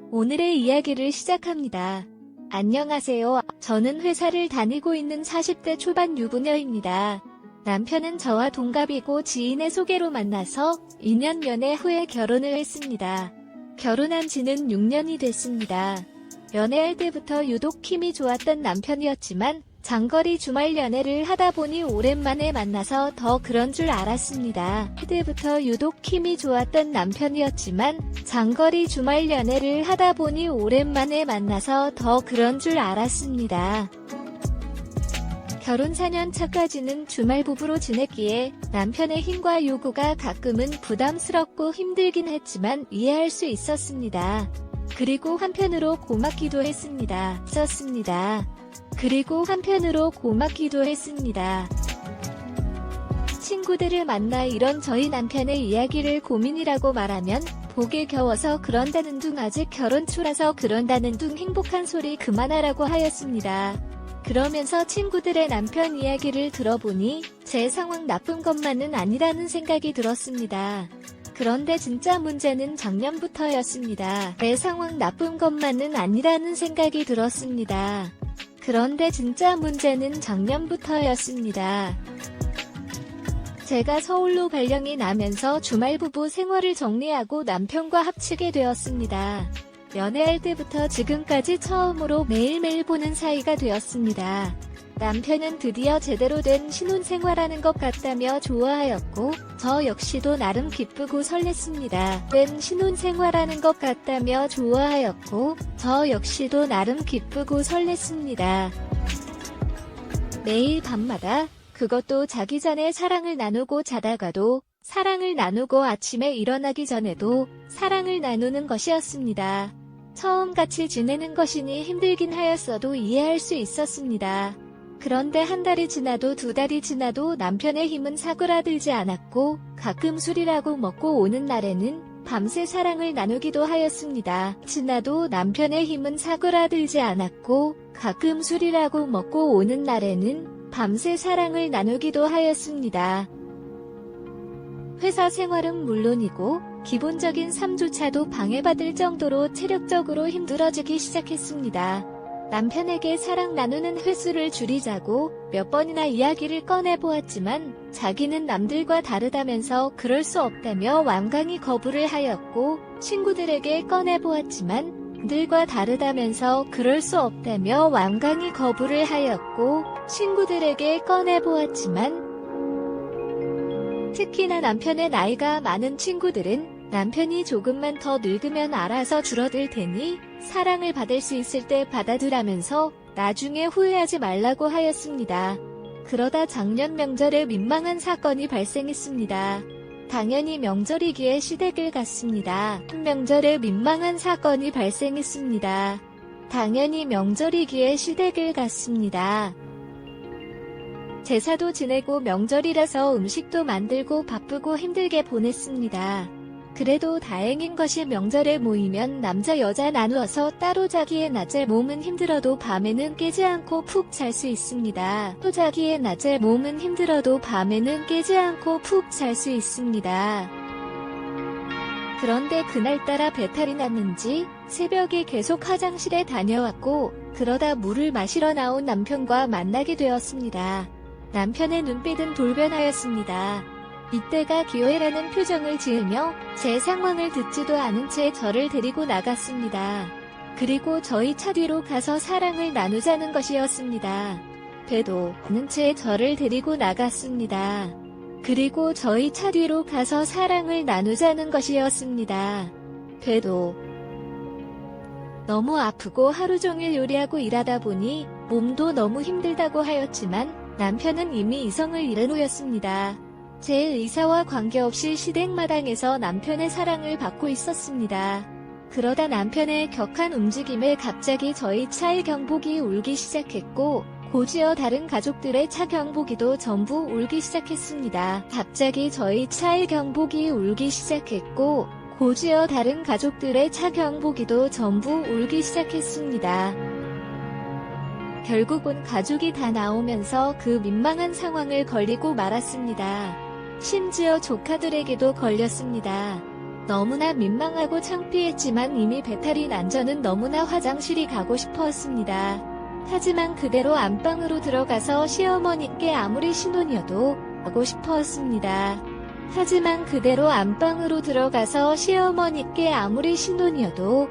오늘의 이야기를 시작합니다. 안녕하세요. 저는 회사를 다니고 있는 40대 초반 유부녀입니다. 남편은 저와 동갑이고 지인의 소개로 만나서 2년 연애 후에 결혼을 했습니다. 결혼한 지는 6년이 됐습니다. 연애할 때부터 유독 힘이 좋았던 남편이었지만 장거리 주말 연애를 하다 보니 오랜만에 만나서 더 그런 줄 알았습니다. 그때부터 유독 힘이 좋았던 남편이었지만 장거리 주말 연애를 하다 보니 오랜만에 만나서 더 그런 줄 알았습니다. 결혼 4년 차까지는 주말 부부로 지냈기에 남편의 힘과 요구가 가끔은 부담스럽고 힘들긴 했지만 이해할 수 있었습니다. 그리고 한편으로 고맙기도 했습니다. 친구들을 만나 이런 저희 남편의 이야기를 고민이라고 말하면 보기 겨워서 그런다는 둥 아직 결혼 초라서 그런다는 둥 행복한 소리 그만하라고 하였습니다. 그러면서 친구들의 남편 이야기를 들어보니 제 상황 나쁜 것만은 아니라는 생각이 들었습니다. 그런데 진짜 문제는 작년부터였습니다. 내 상황 나쁜 것만은 아니라는 생각이 들었습니다. 그런데 진짜 문제는 작년부터였습니다. 제가 서울로 발령이 나면서 주말 부부 생활을 정리하고 남편과 합치게 되었습니다. 연애할 때부터 지금까지 처음으로 매일매일 보는 사이가 되었습니다. 남편은 드디어 제대로 된 신혼생활하는 것 같다며 좋아하였고 저 역시도 나름 기쁘고 설렜습니다. 된 신혼생활하는 것 같다며 좋아하였고 저 역시도 나름 기쁘고 설렜습니다. 매일 밤마다 그것도 자기 전에 사랑을 나누고 자다가도 사랑을 나누고 아침에 일어나기 전에도 사랑을 나누는 것이었습니다. 처음 같이 지내는 것이니 힘들긴 하였어도 이해할 수 있었습니다. 그런데 한 달이 지나도 두 달이 지나도 남편의 힘은 사그라들지 않았고 가끔 술이라고 먹고 오는 날에는 밤새 사랑을 나누기도 하였습니다. 지나도 남편의 힘은 사그라들지 않았고 가끔 술이라고 먹고 오는 날에는 밤새 사랑을 나누기도 하였습니다. 회사 생활은 물론이고 기본적인 삶조차도 방해받을 정도로 체력적으로 힘들어지기 시작했습니다. 남편에게 사랑 나누는 횟수를 줄이자고 몇 번이나 이야기를 꺼내보았지만 자기는 남들과 다르다면서 그럴 수 없다며 완강히 거부를 하였고 친구들에게 꺼내보았지만 남들과 다르다면서 그럴 수 없다며 완강히 거부를 하였고 친구들에게 꺼내보았지만 특히나 남편의 나이가 많은 친구들은 남편이 조금만 더 늙으면 알아서 줄어들 테니 사랑을 받을 수 있을 때 받아두라면서 나중에 후회하지 말라고 하였습니다. 그러다 작년 명절에 민망한 사건이 발생했습니다. 당연히 명절이기에 시댁을 갔습니다. 명절에 민망한 사건이 발생했습니다. 당연히 명절이기에 시댁을 갔습니다. 제사도 지내고 명절이라서 음식도 만들고 바쁘고 힘들게 보냈습니다. 그래도 다행인 것이 명절에 모이면 남자 여자 나누어서 따로 자기의 낮에 몸은 힘들어도 밤에는 깨지 않고 푹 잘 수 있습니다. 또 자기의 낮에 몸은 힘들어도 밤에는 깨지 않고 푹 잘 수 있습니다. 그런데 그날따라 배탈이 났는지 새벽에 계속 화장실에 다녀왔고 그러다 물을 마시러 나온 남편과 만나게 되었습니다. 남편의 눈빛은 돌변하였습니다. 이때가 기회라는 표정을 지으며 제 상황을 듣지도 않은 채 저를 데리고 나갔습니다. 그리고 저희 차 뒤로 가서 사랑을 나누자는 것이었습니다. 배도 않은 채 저를 데리고 나갔습니다. 그리고 저희 차 뒤로 가서 사랑을 나누자는 것이었습니다. 배도 너무 아프고 하루 종일 요리하고 일하다 보니 몸도 너무 힘들다고 하였지만 남편은 이미 이성을 잃은 후였습니다. 제 의사와 관계없이 시댁마당에서 남편의 사랑을 받고 있었습니다. 그러다 남편의 격한 움직임에 갑자기 저희 차의 경보기 울기 시작했고 곧이어 다른 가족들의 차 경보기도 전부 울기 시작했습니다. 갑자기 저희 차의 경보기 울기 시작했고 곧이어 다른 가족들의 차 경보기도 전부 울기 시작했습니다. 결국은 가족이 다 나오면서 그 민망한 상황을 걸리고 말았습니다. 심지어 조카들에게도 걸렸습니다. 너무나 민망하고 창피했지만 이미 배탈이 난 저는 너무나 화장실이 가고 싶었습니다. 하지만 그대로 안방으로 들어가서 시어머니께 아무리 신혼이어도 가고 싶었습니다. 하지만 그대로 안방으로 들어가서 시어머니께 아무리 신혼이어도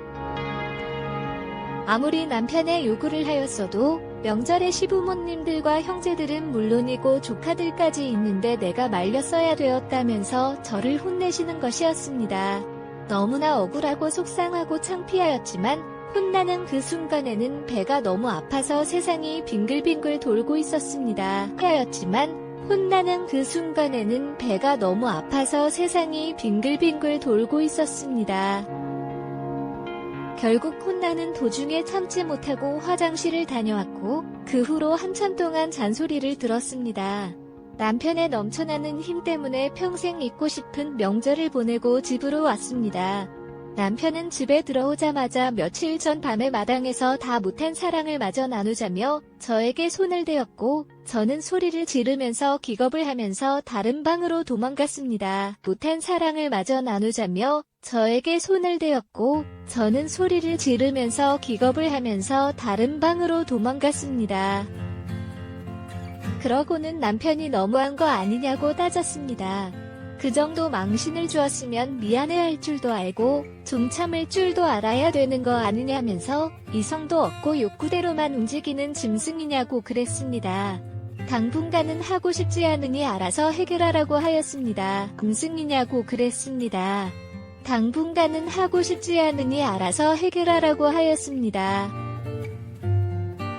아무리 남편의 요구를 하였어도 명절에 시부모님들과 형제들은 물론이고 조카들까지 있는데 내가 말렸어야 되었다면서 저를 혼내시는 것이었습니다. 너무나 억울하고 속상하고 창피하였지만 혼나는 그 순간에는 배가 너무 아파서 세상이 빙글빙글 돌고 있었습니다. 하였지만 혼나는 그 순간에는 배가 너무 아파서 세상이 빙글빙글 돌고 있었습니다. 결국 혼나는 도중에 참지 못하고 화장실을 다녀왔고 그 후로 한참 동안 잔소리를 들었습니다. 남편의 넘쳐나는 힘 때문에 평생 잊고 싶은 명절을 보내고 집으로 왔습니다. 남편은 집에 들어오자마자 며칠 전 밤에 마당에서 다 못한 사랑을 마저 나누자며 저에게 손을 대었고 저는 소리를 지르면서 기겁을 하면서 다른 방으로 도망갔습니다. 못한 사랑을 마저 나누자며 저에게 손을 대었고 저는 소리를 지르면서 기겁을 하면서 다른 방으로 도망갔습니다. 그러고는 남편이 너무한 거 아니냐고 따졌습니다. 그 정도 망신을 주었으면 미안해할 줄도 알고 좀 참을 줄도 알아야 되는 거 아니냐면서 이성도 없고 욕구대로만 움직이는 짐승이냐고 그랬습니다. 당분간은 하고 싶지 않으니 알아서 해결하라고 하였습니다. 짐승이냐고 그랬습니다. 당분간은 하고 싶지 않으니 알아서 해결하라고 하였습니다.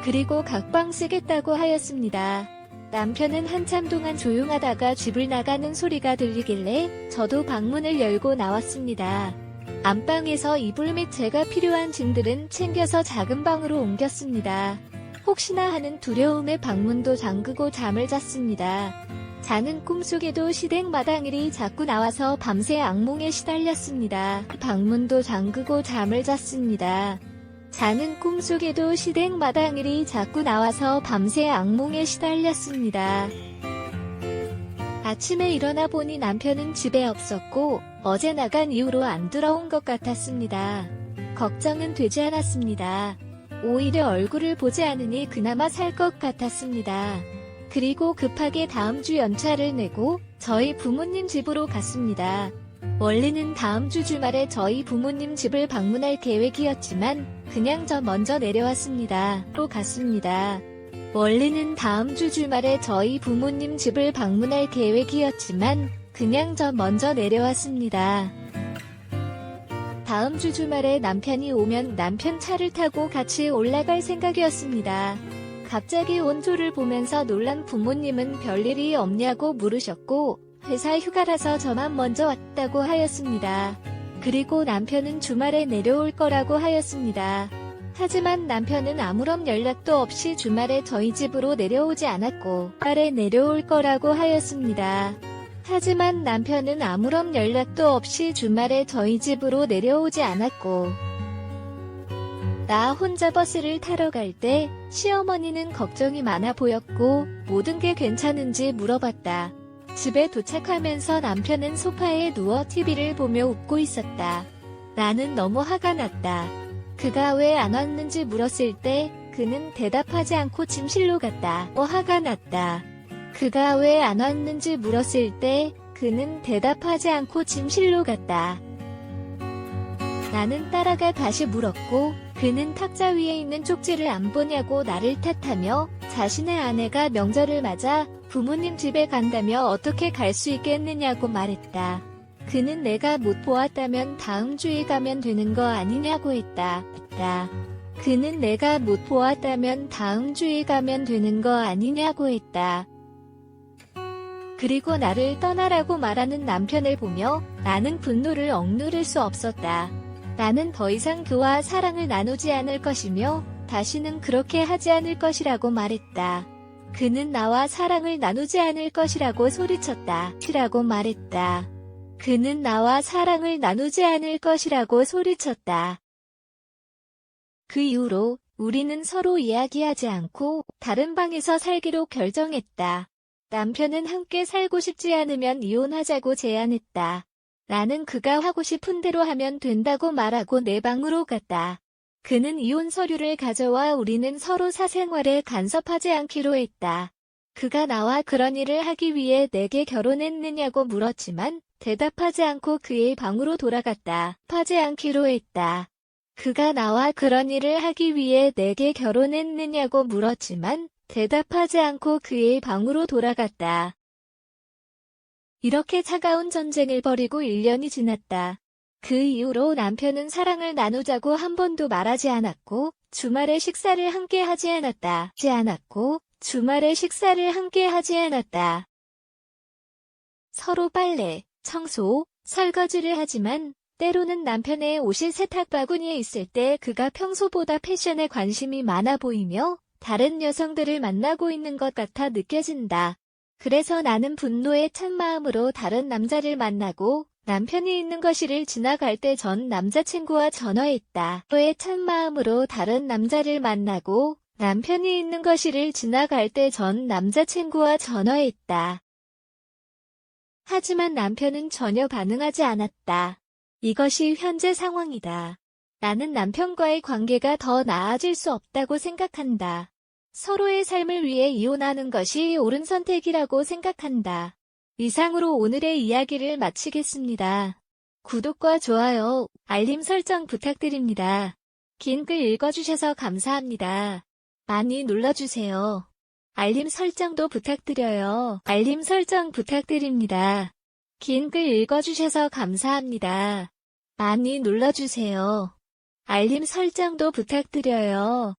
그리고 각방 쓰겠다고 하였습니다. 남편은 한참 동안 조용하다가 집을 나가는 소리가 들리길래 저도 방문을 열고 나왔습니다. 안방에서 이불 및 제가 필요한 짐들은 챙겨서 작은 방으로 옮겼습니다. 혹시나 하는 두려움에 방문도 잠그고 잠을 잤습니다. 자는 꿈속에도 시댁 마당일이 자꾸 나와서 밤새 악몽에 시달렸습니다. 방문도 잠그고 잠을 잤습니다. 자는 꿈속에도 시댁 마당일이 자꾸 나와서 밤새 악몽에 시달렸습니다. 아침에 일어나 보니 남편은 집에 없었고 어제 나간 이후로 안 들어온 것 같았습니다. 걱정은 되지 않았습니다. 오히려 얼굴을 보지 않으니 그나마 살 것 같았습니다. 그리고 급하게 다음 주 연차를 내고 저희 부모님 집으로 갔습니다. 원래는 다음 주 주말에 저희 부모님 집을 방문할 계획이었지만 그냥 저 먼저 내려왔습니다. 또 갔습니다. 원래는 다음 주 주말에 저희 부모님 집을 방문할 계획이었지만 그냥 저 먼저 내려왔습니다. 다음 주 주말에 남편이 오면 남편 차를 타고 같이 올라갈 생각이었습니다. 갑자기 온조를 보면서 놀란 부모님은 별일이 없냐고 물으셨고 회사 휴가라서 저만 먼저 왔다고 하였습니다. 그리고 남편은 주말에 내려올 거라고 하였습니다. 하지만 남편은 아무런 연락도 없이 주말에 저희 집으로 내려오지 않았고 주말에 내려올 거라고 하였습니다. 하지만 남편은 아무런 연락도 없이 주말에 저희 집으로 내려오지 않았고 나 혼자 버스를 타러 갈 때 시어머니는 걱정이 많아 보였고 모든 게 괜찮은지 물어봤다. 집에 도착하면서 남편은 소파에 누워 TV를 보며 웃고 있었다. 나는 너무 화가 났다. 그가 왜 안 왔는지 물었을 때 그는 대답하지 않고 침실로 갔다. 화가 났다. 그가 왜 안 왔는지 물었을 때 그는 대답하지 않고 침실로 갔다. 나는 따라가 다시 물었고 그는 탁자 위에 있는 쪽지를 안 보냐고 나를 탓하며 자신의 아내가 명절을 맞아 부모님 집에 간다며 어떻게 갈 수 있겠느냐고 말했다. 그는 내가 못 보았다면 다음 주에 가면 되는 거 아니냐고 했다. 그는 내가 못 보았다면 다음 주에 가면 되는 거 아니냐고 했다. 그리고 나를 떠나라고 말하는 남편을 보며 나는 분노를 억누를 수 없었다. 나는 더 이상 그와 사랑을 나누지 않을 것이며 다시는 그렇게 하지 않을 것이라고 말했다. 그는 나와 사랑을 나누지 않을 것이라고 소리쳤다. 라고 말했다. 그는 나와 사랑을 나누지 않을 것이라고 소리쳤다. 그 이후로 우리는 서로 이야기하지 않고 다른 방에서 살기로 결정했다. 남편은 함께 살고 싶지 않으면 이혼하자고 제안했다. 나는 그가 하고 싶은 대로 하면 된다고 말하고 내 방으로 갔다. 그는 이혼 서류를 가져와 우리는 서로 사생활에 간섭하지 않기로 했다. 그가 나와 그런 일을 하기 위해 내게 결혼했느냐고 물었지만 대답하지 않고 그의 방으로 돌아갔다. 하지 않기로 했다. 그가 나와 그런 일을 하기 위해 내게 결혼했느냐고 물었지만 대답하지 않고 그의 방으로 돌아갔다. 이렇게 차가운 전쟁을 벌이고 1년이 지났다. 그 이후로 남편은 사랑을 나누자고 한 번도 말하지 않았고 주말에 식사를 함께 하지 않았다. 주말에 식사를 함께 하지 않았다. 서로 빨래, 청소, 설거지를 하지만 때로는 남편의 옷이 세탁 바구니에 있을 때 그가 평소보다 패션에 관심이 많아 보이며 다른 여성들을 만나고 있는 것 같아 느껴진다. 그래서 나는 분노에 찬 마음으로 다른 남자를 만나고 남편이 있는 거실을 지나갈 때 전 남자친구와 전화했다. 분노에 찬 마음으로 다른 남자를 만나고 남편이 있는 거실을 지나갈 때 전 남자친구와 전화했다. 하지만 남편은 전혀 반응하지 않았다. 이것이 현재 상황이다. 나는 남편과의 관계가 더 나아질 수 없다고 생각한다. 서로의 삶을 위해 이혼하는 것이 옳은 선택이라고 생각한다. 이상으로 오늘의 이야기를 마치겠습니다. 구독과 좋아요, 알림 설정 부탁드립니다. 긴 글 읽어주셔서 감사합니다. 많이 눌러주세요. 알림 설정도 부탁드려요. 알림 설정 부탁드립니다. 긴 글 읽어주셔서 감사합니다. 많이 눌러주세요. 알림 설정도 부탁드려요.